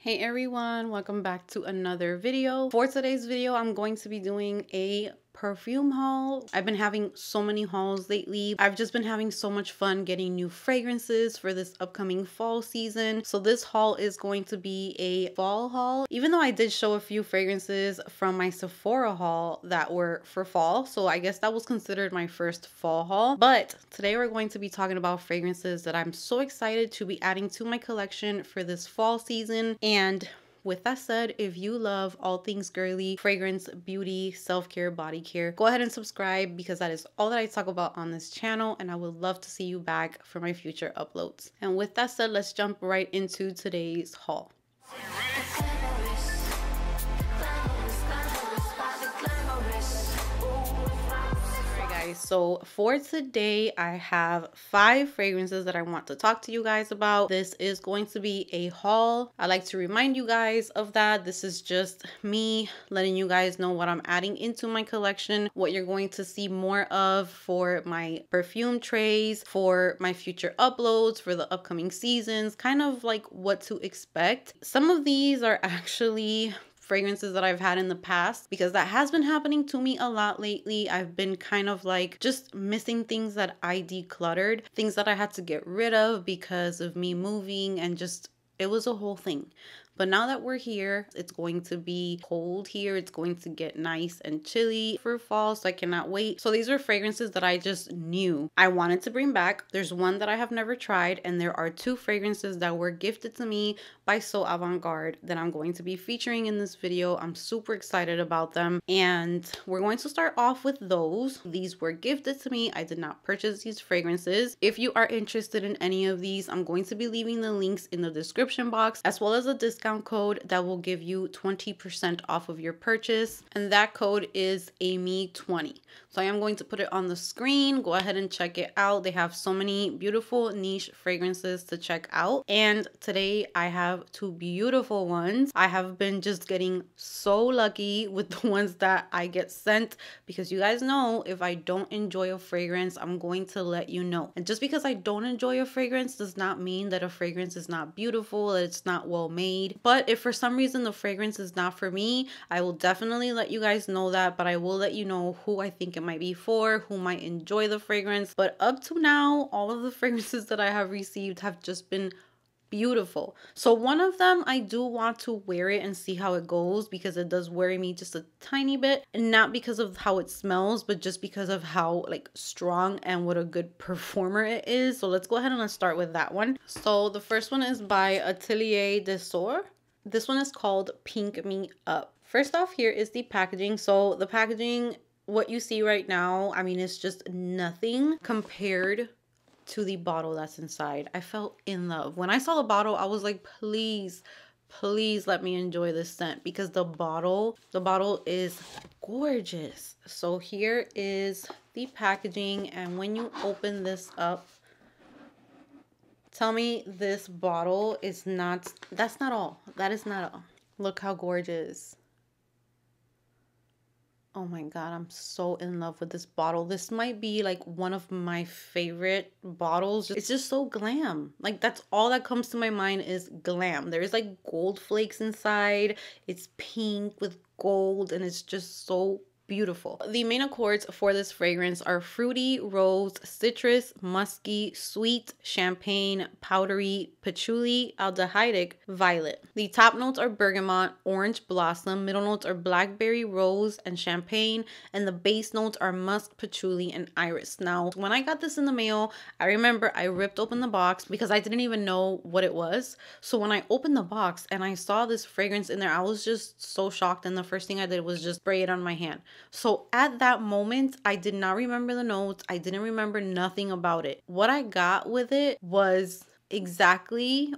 Hey everyone, welcome back to another video. For today's video, I'm going to be doing a perfume haul. I've been having so many hauls lately. I've just been having so much fun getting new fragrances for this upcoming fall season. So this haul is going to be a fall haul, even though I did show a few fragrances from my Sephora haul that were for fall. So I guess that was considered my first fall haul. But today we're going to be talking about fragrances that I'm so excited to be adding to my collection for this fall season. And with that said, if you love all things girly, fragrance, beauty, self-care, body care, go ahead and subscribe because that is all that I talk about on this channel, and I would love to see you back for my future uploads. And with that said, let's jump right into today's haul. So for today, I have 5 fragrances that I want to talk to you guys about. This is going to be a haul. I like to remind you guys of that. This is just me letting you guys know what I'm adding into my collection, what you're going to see more of for my perfume trays, for my future uploads, for the upcoming seasons, kind of like what to expect. Some of these are actually fragrances that I've had in the past because that has been happening to me a lot lately. I've been kind of like just missing things that I decluttered, things that I had to get rid of because of me moving, and just it was a whole thing. But now that we're here, it's going to be cold here. It's going to get nice and chilly for fall, so I cannot wait. So these are fragrances that I just knew I wanted to bring back. There's one that I have never tried, and there are 2 fragrances that were gifted to me by So Avant-Garde that I'm going to be featuring in this video. I'm super excited about them, and we're going to start off with those. These were gifted to me. I did not purchase these fragrances. If you are interested in any of these, I'm going to be leaving the links in the description box, as well as a discount code that will give you 20% off of your purchase, and that code is Amy20. So I am going to put it on the screen. Go ahead and check it out. They have so many beautiful niche fragrances to check out, and today I have 2 beautiful ones. I have been just getting so lucky with the ones that I get sent, because you guys know if I don't enjoy a fragrance, I'm going to let you know. And just because I don't enjoy a fragrance does not mean that a fragrance is not beautiful, that it's not well made. But if for some reason the fragrance is not for me, I will definitely let you guys know that, but I will let you know who I think it might be for, who might enjoy the fragrance. But up to now, all of the fragrances that I have received have just been beautiful. So one of them, I do want to wear it and see how it goes, because it does worry me just a tiny bit, and not because of how it smells, but just because of how like strong and what a good performer it is. So let's go ahead and let's start with that one. So the first one is by Atelier des Soeurs. This one is called Pink Me Up. First off, here is the packaging. So the packaging, what you see right now, I mean, it's just nothing compared to the bottle that's inside. I fell in love. When I saw the bottle, I was like, please let me enjoy this scent, because the bottle is gorgeous. So here is the packaging, and when you open this up, tell me this bottle is not, that's not all. That is not all. Look how gorgeous. Oh my God, I'm so in love with this bottle. This might be like one of my favorite bottles. It's just so glam. Like that's all that comes to my mind is glam. There's like gold flakes inside. It's pink with gold, and it's just so beautiful. The main accords for this fragrance are fruity, rose, citrus, musky, sweet, champagne, powdery, patchouli, aldehydic, violet. The top notes are bergamot, orange blossom, middle notes are blackberry, rose, and champagne, and the base notes are musk, patchouli, and iris. Now, when I got this in the mail, I remember I ripped open the box because I didn't even know what it was. So when I opened the box and I saw this fragrance in there, I was just so shocked, and the first thing I did was just spray it on my hand. So at that moment, I did not remember the notes. I didn't remember nothing about it. What I got with it was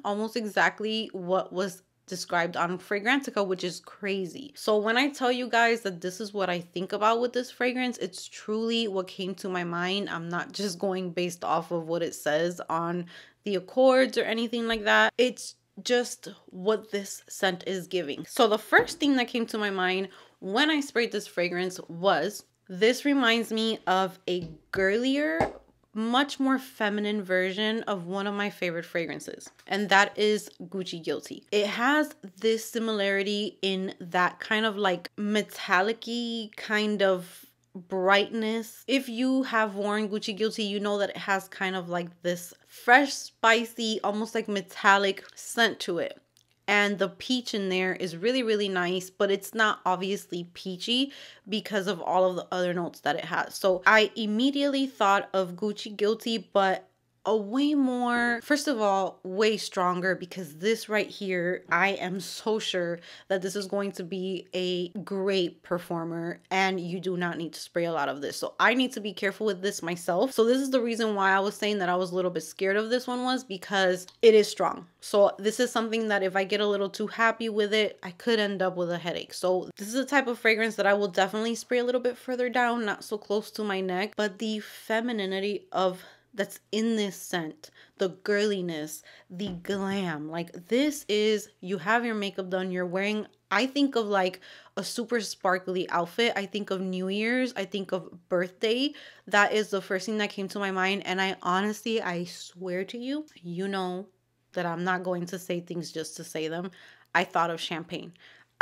almost exactly what was described on Fragrantica, which is crazy. So when I tell you guys that this is what I think about with this fragrance, it's truly what came to my mind. I'm not just going based off of what it says on the accords or anything like that. It's just what this scent is giving. So the first thing that came to my mind when I sprayed this fragrance was, this reminds me of a girlier much more feminine version of one of my favorite fragrances, and that is Gucci Guilty. It has this similarity in that kind of like metallic-y kind of brightness. If you have worn Gucci Guilty, you know that it has kind of like this fresh, spicy, almost like metallic scent to it. And the peach in there is really, really nice, but it's not obviously peachy because of all of the other notes that it has. So I immediately thought of Gucci Guilty, but a way more, first of all, way stronger, because this right here, I am so sure that this is going to be a great performer, and you do not need to spray a lot of this. So I need to be careful with this myself. So this is the reason why I was saying that I was a little bit scared of this one, was because it is strong. So this is something that if I get a little too happy with it, I could end up with a headache. So this is a type of fragrance that I will definitely spray a little bit further down, not so close to my neck, but the femininity of that's in this scent, the girliness, the glam, like this is, you have your makeup done, you're wearing, I think of like a super sparkly outfit, I think of New Year's, I think of birthday. That is the first thing that came to my mind. And I honestly, I swear to you, you know that I'm not going to say things just to say them. I thought of champagne.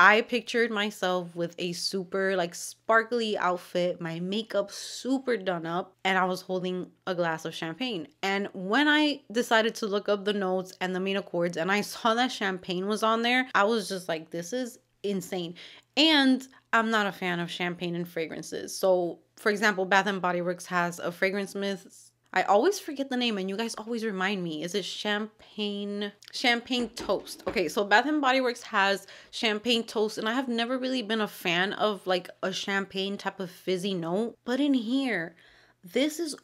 I pictured myself with a super like sparkly outfit, my makeup super done up, and I was holding a glass of champagne. And when I decided to look up the notes and the main accords and I saw that champagne was on there, I was just like, this is insane. And I'm not a fan of champagne in fragrances. So for example, Bath and Body Works has a fragrance mist. I always forget the name and you guys always remind me. Is it Champagne Toast? Okay, so Bath and Body Works has Champagne Toast, and I have never really been a fan of like a champagne type of fizzy note. But in here, this is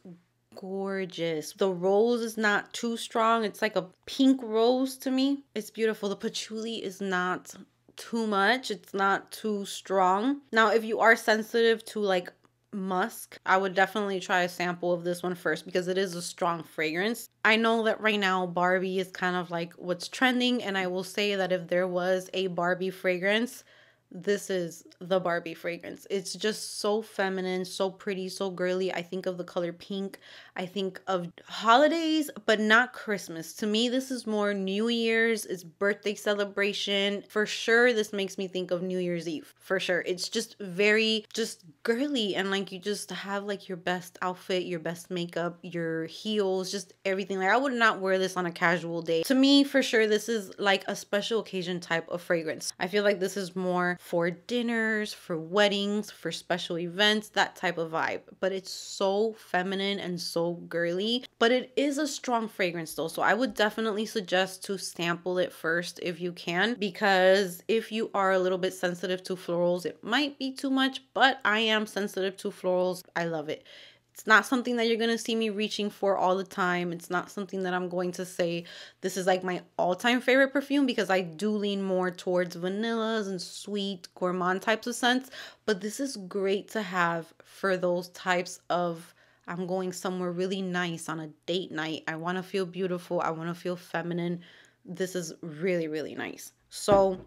gorgeous. The rose is not too strong. It's like a pink rose to me. It's beautiful. The patchouli is not too much. It's not too strong. Now, if you are sensitive to like musk, I would definitely try a sample of this one first because it is a strong fragrance. I know that right now Barbie is kind of like what's trending, and I will say that if there was a Barbie fragrance, this is the Barbie fragrance. It's just so feminine, so pretty, so girly. I think of the color pink. I think of holidays, but not Christmas. To me, this is more New Year's. It's birthday celebration. For sure, this makes me think of New Year's Eve. For sure. It's just very just girly, and like you just have like your best outfit, your best makeup, your heels, just everything. Like I would not wear this on a casual day. To me, for sure, this is like a special occasion type of fragrance. I feel like this is more for dinners, for weddings, for special events, that type of vibe. But it's so feminine and so girly. But it is a strong fragrance though, so I would definitely suggest to sample it first if you can, because if you are a little bit sensitive to florals, it might be too much, but I am sensitive to florals. I love it. It's not something that you're going to see me reaching for all the time. It's not something that I'm going to say this is like my all-time favorite perfume, because I do lean more towards vanillas and sweet gourmand types of scents. But this is great to have for those types of, I'm going somewhere really nice on a date night. I want to feel beautiful. I want to feel feminine. This is really, really nice. So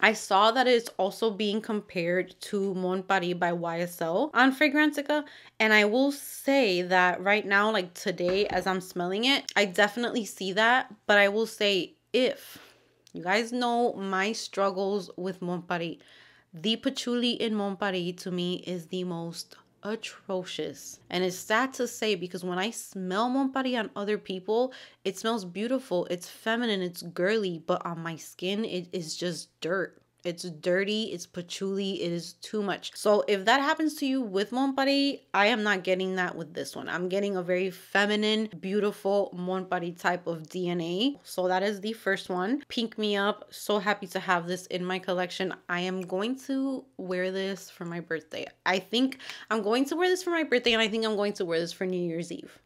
I saw that it's also being compared to Mon Paris by YSL on Fragrantica. And I will say that right now, like today, as I'm smelling it, I definitely see that. But I will say, if you guys know my struggles with Mon Paris, the patchouli in Mon Paris to me is the most atrocious. And it's sad to say, because when I smell Mon Paris on other people, it smells beautiful, it's feminine, it's girly, but on my skin it is just dirt. It's dirty, it's patchouli, it is too much. So if that happens to you with Mon Paris, I am not getting that with this one. I'm getting a very feminine, beautiful Mon Paris type of DNA. So that is the first one. Pink Me Up. So happy to have this in my collection. I am going to wear this for my birthday. I think I'm going to wear this for my birthday, and I think I'm going to wear this for New Year's Eve.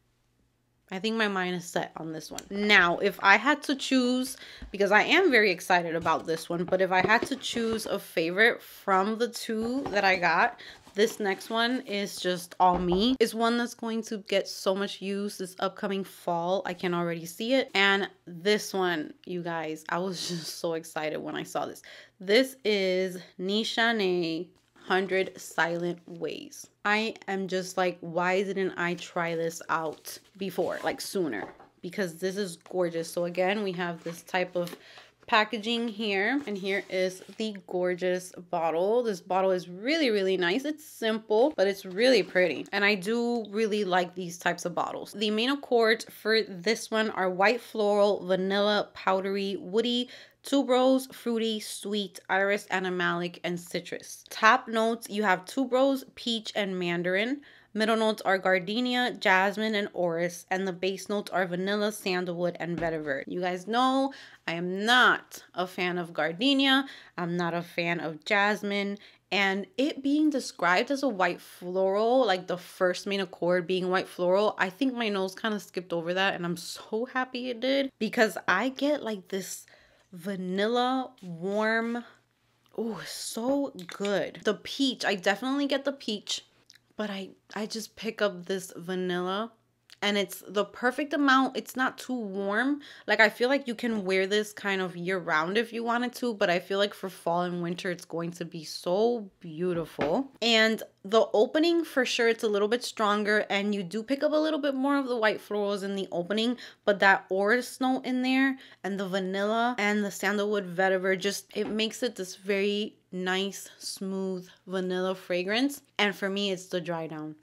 I think my mind is set on this one. Now, if I had to choose, because I am very excited about this one, but if I had to choose a favorite from the two that I got, this next one is just all me. It's one that's going to get so much use this upcoming fall. I can already see it. And this one, you guys, I was just so excited when I saw this. This is Nishan 100 Silent Ways. I am just like, why didn't I try this out before, like sooner? Because this is gorgeous. So again, we have this type of packaging here, and here is the gorgeous bottle. This bottle is really, really nice. It's simple, but it's really pretty, and I do really like these types of bottles. The main accords for this one are white floral, vanilla, powdery, woody, tuberose, fruity, sweet, iris, animalic, and citrus. Top notes, you have tuberose, peach, and mandarin. Middle notes are gardenia, jasmine, and orris, and the base notes are vanilla, sandalwood, and vetiver. You guys know I am not a fan of gardenia. I'm not a fan of jasmine. And it being described as a white floral, like the first main accord being white floral, I think my nose kind of skipped over that, and I'm so happy it did, because I get like this vanilla, warm, oh, so good. The peach, I definitely get the peach, but I just pick up this vanilla, and it's the perfect amount. It's not too warm. Like, I feel like you can wear this kind of year round if you wanted to, but I feel like for fall and winter, it's going to be so beautiful. And the opening, for sure, it's a little bit stronger, and you do pick up a little bit more of the white florals in the opening, but that orris note in there and the vanilla and the sandalwood vetiver, just, it makes it this very nice, smooth vanilla fragrance. And for me, it's the dry down.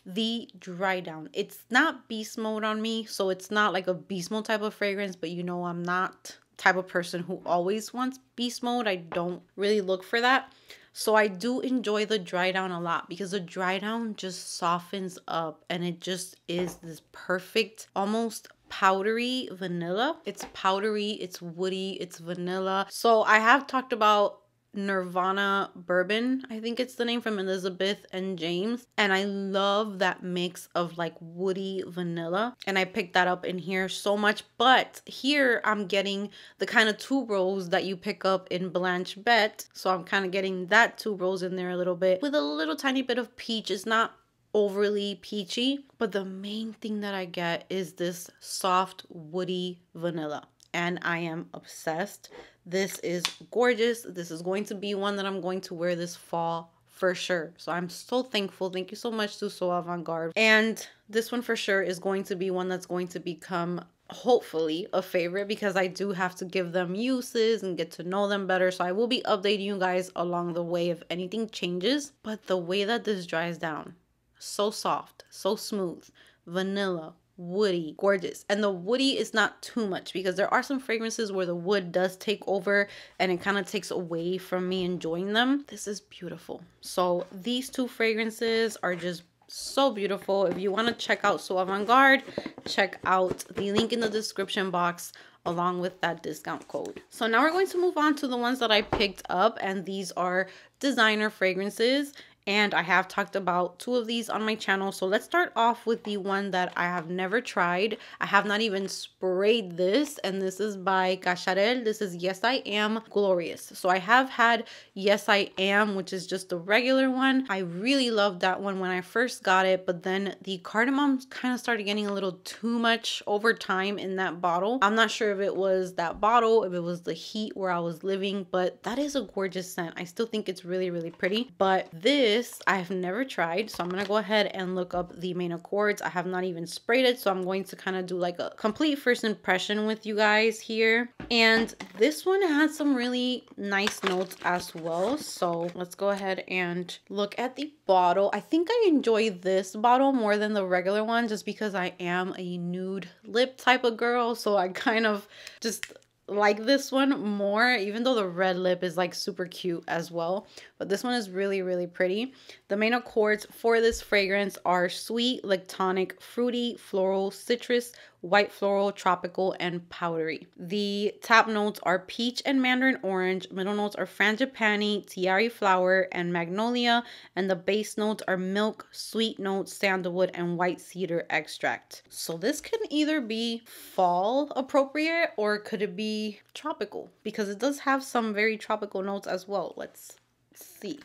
The dry down. It's not beast mode on me, so it's not like a beast mode type of fragrance, but you know I'm not type of person who always wants beast mode. I don't really look for that. So I do enjoy the dry down a lot, because the dry down just softens up, and it just is this perfect, almost powdery vanilla. It's powdery, it's woody, it's vanilla. So I have talked about Nirvana Bourbon, I think it's the name, from Elizabeth and James, and I love that mix of like woody vanilla, and I picked that up in here so much. But here I'm getting the kind of tuberose that you pick up in Blanche Bette, so I'm kind of getting that tuberose in there a little bit with a little tiny bit of peach. It's not overly peachy, but the main thing that I get is this soft woody vanilla, and I am obsessed. This is gorgeous. This is going to be one that I'm going to wear this fall for sure. So I'm so thankful. Thank you so much to So Avant-Garde. And this one for sure is going to be one that's going to become, hopefully, a favorite, because I do have to give them uses and get to know them better. So I will be updating you guys along the way if anything changes. But the way that this dries down, so soft, so smooth, vanilla, woody, gorgeous. And the woody is not too much, because there are some fragrances where the wood does take over and it kind of takes away from me enjoying them. This is beautiful. So these two fragrances are just so beautiful. If you want to check out So Avant-Garde, check out the link in the description box along with that discount code. So now we're going to move on to the ones that I picked up, and these are designer fragrances. And I have talked about two of these on my channel. So let's start off with the one that I have never tried. I have not even sprayed this. And this is by Cacharel. This is Yes I Am Glorious. So I have had Yes I Am, which is just the regular one. I really loved that one when I first got it. But then the cardamom kind of started getting a little too much over time in that bottle. I'm not sure if it was that bottle, if it was the heat where I was living. But that is a gorgeous scent. I still think it's really, really pretty. But this I have never tried, so I'm gonna go ahead and look up the main accords. I have not even sprayed it, so I'm going to kind of do like a complete first impression with you guys here. And this one has some really nice notes as well, so let's go ahead and look at the bottle. I think I enjoy this bottle more than the regular one, just because I am a nude lip type of girl, so I kind of just like this one more, even though the red lip is like super cute as well. But this one is really, really pretty. The main accords for this fragrance are sweet, lactonic, fruity, floral, citrus, white floral, tropical, and powdery. The top notes are peach and mandarin orange. Middle notes are frangipani, tiare flower, and magnolia. And the base notes are milk, sweet notes, sandalwood, and white cedar extract. So this can either be fall appropriate, or could it be tropical? Because it does have some very tropical notes as well. Let's see.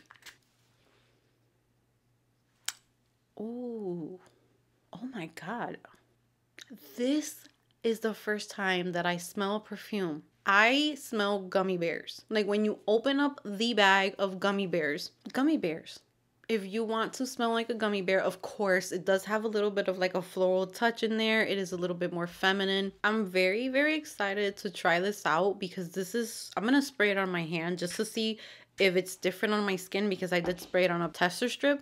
Ooh, oh my God. This is the first time that I smell perfume I smell gummy bears. Like when you open up the bag of gummy bears. If you want to smell like a gummy bear, of course, it does have a little bit of like a floral touch in there. It is a little bit more feminine. I'm very, very excited to try this out because I'm going to spray it on my hand just to see if it's different on my skin because I did spray it on a tester strip.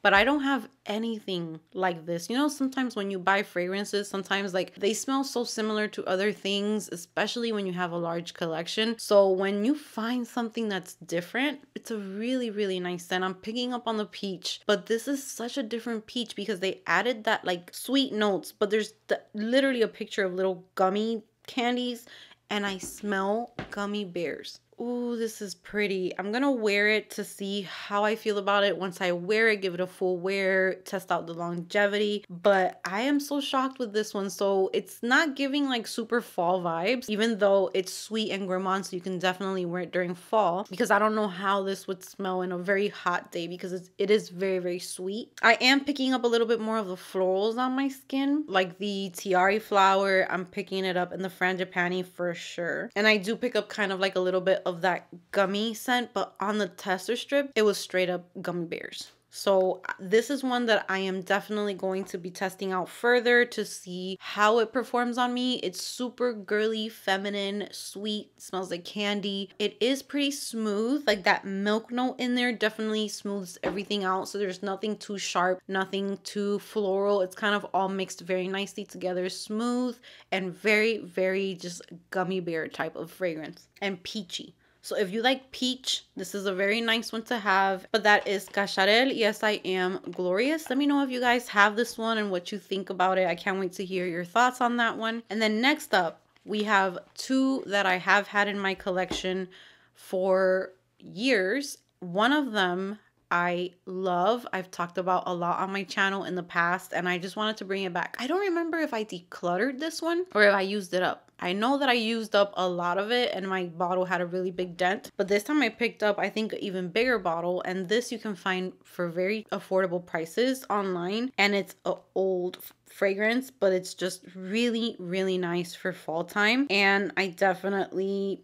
But I don't have anything like this. You know, sometimes when you buy fragrances, sometimes like they smell so similar to other things, especially when you have a large collection. So when you find something that's different, it's a really, really nice scent. I'm picking up on the peach, but this is such a different peach because they added that like sweet notes, but there's literally a picture of little gummy candies and I smell gummy bears. Ooh, this is pretty. I'm gonna wear it to see how I feel about it. Once I wear it, give it a full wear, test out the longevity. But I am so shocked with this one. So it's not giving like super fall vibes, even though it's sweet and gourmand. So you can definitely wear it during fall because I don't know how this would smell in a very hot day because it is very, very sweet. I am picking up a little bit more of the florals on my skin, like the tiare flower. I'm picking it up in the frangipani for sure. And I do pick up kind of like a little bit of that gummy scent, but on the tester strip it was straight up gummy bears. So this is one that I am definitely going to be testing out further to see how it performs on me. It's super girly, feminine, sweet, smells like candy. It is pretty smooth, like that milk note in there definitely smooths everything out. So there's nothing too sharp, nothing too floral. It's kind of all mixed very nicely together, smooth and very, very just gummy bear type of fragrance and peachy. So if you like peach, this is a very nice one to have. But that is Cacharel. Yes, I am glorious. Let me know if you guys have this one and what you think about it. I can't wait to hear your thoughts on that one. And then next up, we have two that I have had in my collection for years. One of them I love. I've talked about a lot on my channel in the past and I just wanted to bring it back. I don't remember if I decluttered this one or if I used it up. I know that I used up a lot of it and my bottle had a really big dent, but this time I picked up I think an even bigger bottle, and this you can find for very affordable prices online, and it's an old fragrance, but it's just really, really nice for fall time. And I definitely,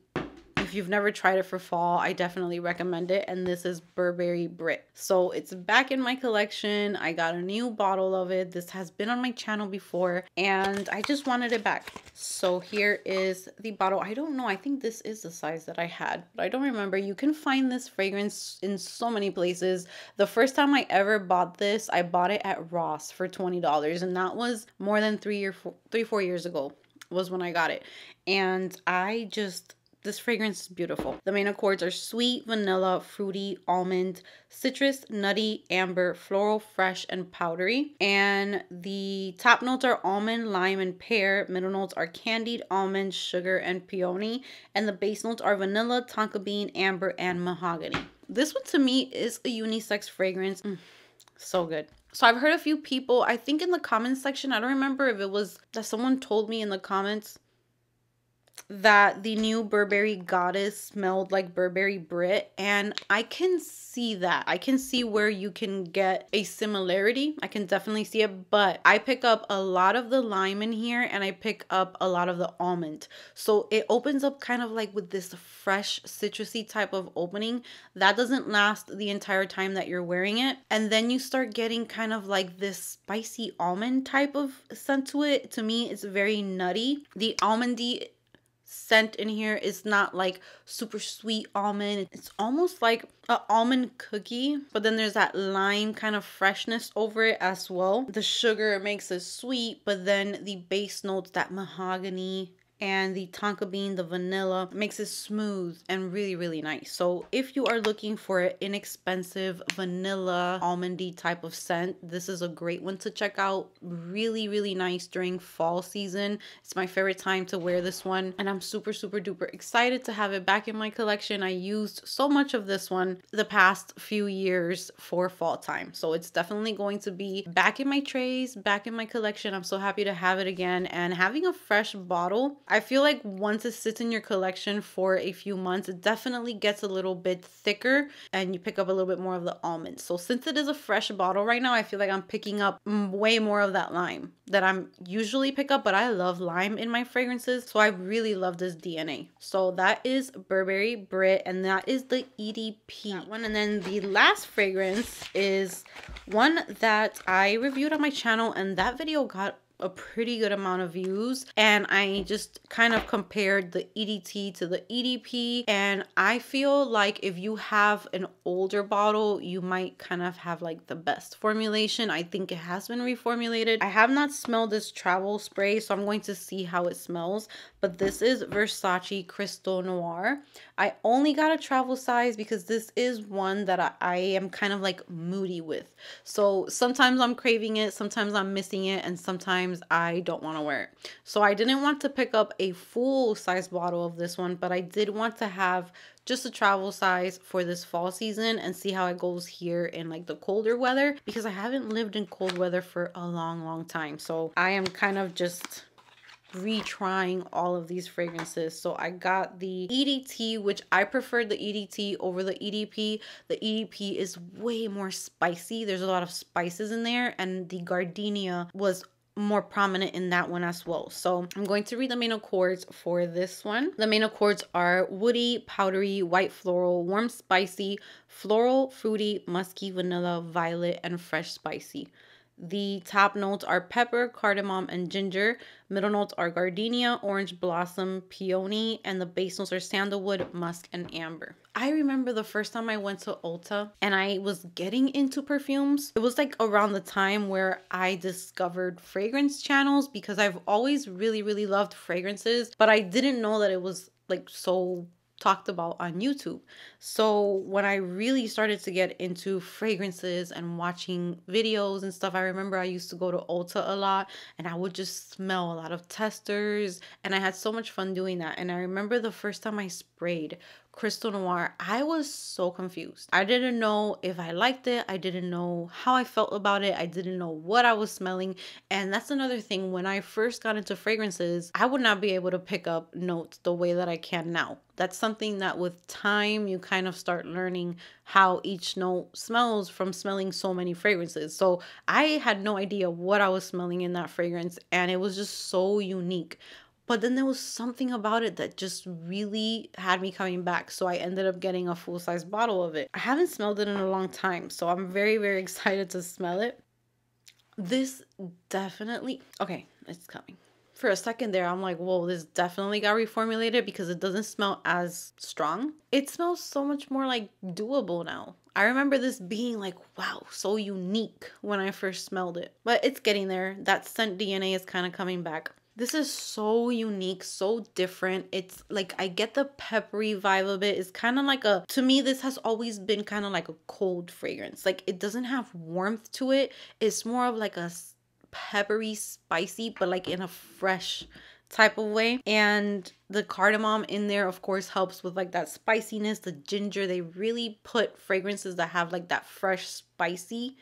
if you've never tried it for fall, I definitely recommend it. And this is Burberry Brit. So it's back in my collection. I got a new bottle of it. This has been on my channel before and I just wanted it back. So here is the bottle. I don't know. I think this is the size that I had, but I don't remember. You can find this fragrance in so many places. The first time I ever bought this, I bought it at Ross for $20. And that was more than 4 years ago was when I got it. And this fragrance is beautiful. The main accords are sweet, vanilla, fruity, almond, citrus, nutty, amber, floral, fresh, and powdery. And the top notes are almond, lime, and pear. Middle notes are candied almond, sugar, and peony. And the base notes are vanilla, tonka bean, amber, and mahogany. This one to me is a unisex fragrance. So good. So I've heard a few people, I think in the comments section, I don't remember if it was that someone told me in the comments that the new Burberry Goddess smelled like Burberry Brit, and I can see that. I can see where you can get a similarity. I can definitely see it, but I pick up a lot of the lime in here and I pick up a lot of the almond. So it opens up kind of like with this fresh citrusy type of opening that doesn't last the entire time that you're wearing it. And then you start getting kind of like this spicy almond type of scent to it. To me, it's very nutty. The almondy scent in here is not like super sweet almond. It's almost like an almond cookie, but then there's that lime kind of freshness over it as well. The sugar makes it sweet, but then the base notes, that mahogany and the tonka bean, the vanilla, makes it smooth and really, really nice. So if you are looking for an inexpensive vanilla almondy type of scent, this is a great one to check out. Really, really nice during fall season. It's my favorite time to wear this one, and I'm super, super duper excited to have it back in my collection. I used so much of this one the past few years for fall time, so it's definitely going to be back in my trays, back in my collection. I'm so happy to have it again, and having a fresh bottle I feel like once it sits in your collection for a few months, it definitely gets a little bit thicker and you pick up a little bit more of the almond. So since it is a fresh bottle right now, I feel like I'm picking up way more of that lime that I'm usually pick up, but I love lime in my fragrances. So I really love this DNA. So that is Burberry Brit, and that is the EDP that one. And then the last fragrance is one that I reviewed on my channel, and that video got a pretty good amount of views, and I just kind of compared the EDT to the EDP, and I feel like if you have an older bottle, you might kind of have like the best formulation. I think it has been reformulated. I have not smelled this travel spray, so I'm going to see how it smells, but this is Versace Crystal Noir. I only got a travel size because this is one that I am kind of like moody with. So sometimes I'm craving it, sometimes I'm missing it, and sometimes I don't want to wear it. So I didn't want to pick up a full size bottle of this one, but I did want to have just a travel size for this fall season and see how it goes here in like the colder weather, because I haven't lived in cold weather for a long time. So I am kind of just retrying all of these fragrances. So I got the EDT, which I preferred the EDT over the EDP. The EDP is way more spicy. There's a lot of spices in there, and the gardenia was more prominent in that one as well. So I'm going to read the main accords for this one. The main accords are woody, powdery, white floral, warm spicy, floral, fruity, musky, vanilla, violet, and fresh spicy. The top notes are pepper, cardamom, and ginger. Middle notes are gardenia, orange blossom, peony, and the base notes are sandalwood, musk, and amber. I remember the first time I went to Ulta and I was getting into perfumes. It was like around the time where I discovered fragrance channels, because I've always really loved fragrances, but I didn't know that it was like so talked about on YouTube. So when I really started to get into fragrances and watching videos and stuff, I remember I used to go to Ulta a lot and I would just smell a lot of testers, and I had so much fun doing that. And I remember the first time I sprayed Crystal Noir, I was so confused. I didn't know if I liked it. I didn't know how I felt about it. I didn't know what I was smelling. And that's another thing. When I first got into fragrances, I would not be able to pick up notes the way that I can now. That's something that with time, you kind of start learning how each note smells from smelling so many fragrances. So I had no idea what I was smelling in that fragrance, and it was just so unique. But then there was something about it that just really had me coming back. So I ended up getting a full-size bottle of it. I haven't smelled it in a long time, so I'm very excited to smell it. This definitely... Okay, it's coming. For a second there, I'm like, whoa, this definitely got reformulated, because it doesn't smell as strong. It smells so much more like doable now. I remember this being like, wow, so unique when I first smelled it. But it's getting there. That scent DNA is kind of coming back. This is so unique, so different. It's like, I get the peppery vibe of it. It's kind of like to me, this has always been kind of like a cold fragrance. Like, it doesn't have warmth to it. It's more of like a peppery, spicy, but like in a fresh type of way. And the cardamom in there, of course, helps with like that spiciness. The ginger, they really put fragrances that have like that fresh, spicy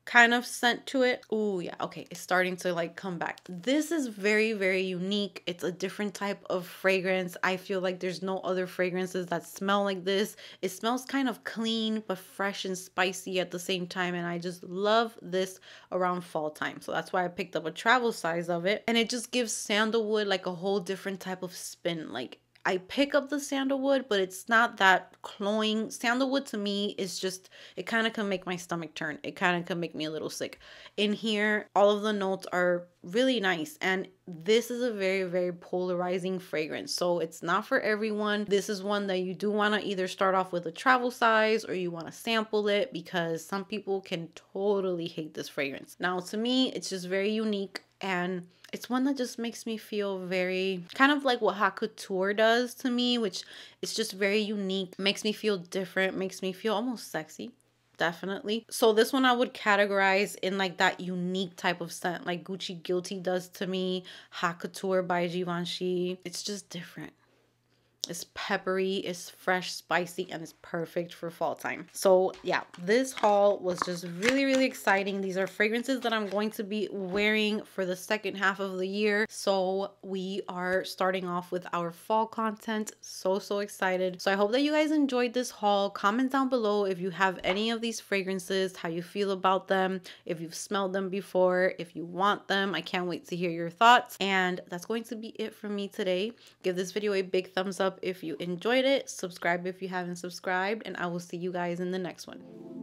kind of scent to it. Oh yeah, okay, it's starting to like come back. This is very unique. It's a different type of fragrance. I feel like there's no other fragrances that smell like this. It smells kind of clean but fresh and spicy at the same time, and I just love this around fall time. So that's why I picked up a travel size of it, and it just gives sandalwood like a whole different type of spin. Like, I pick up the sandalwood, but it's not that cloying. Sandalwood to me is just, it kind of can make my stomach turn. It kind of can make me a little sick. In here, all of the notes are really nice. And this is a very polarizing fragrance. So it's not for everyone. This is one that you do want to either start off with a travel size, or you want to sample it, because some people can totally hate this fragrance. Now, to me, it's just very unique, and it's one that just makes me feel very, kind of like what Haute Couture does to me, which is just very unique, makes me feel different, makes me feel almost sexy. Definitely. So this one I would categorize in like that unique type of scent, like Gucci Guilty does to me, Haute Couture by Givenchy. It's just different. It's peppery, it's fresh, spicy, and it's perfect for fall time. So yeah, this haul was just really, really exciting. These are fragrances that I'm going to be wearing for the second half of the year. So we are starting off with our fall content. So excited. So I hope that you guys enjoyed this haul. Comment down below if you have any of these fragrances, how you feel about them, if you've smelled them before, if you want them. I can't wait to hear your thoughts. And that's going to be it from me today. Give this video a big thumbs up if you enjoyed it. Subscribe if you haven't subscribed, and I will see you guys in the next one.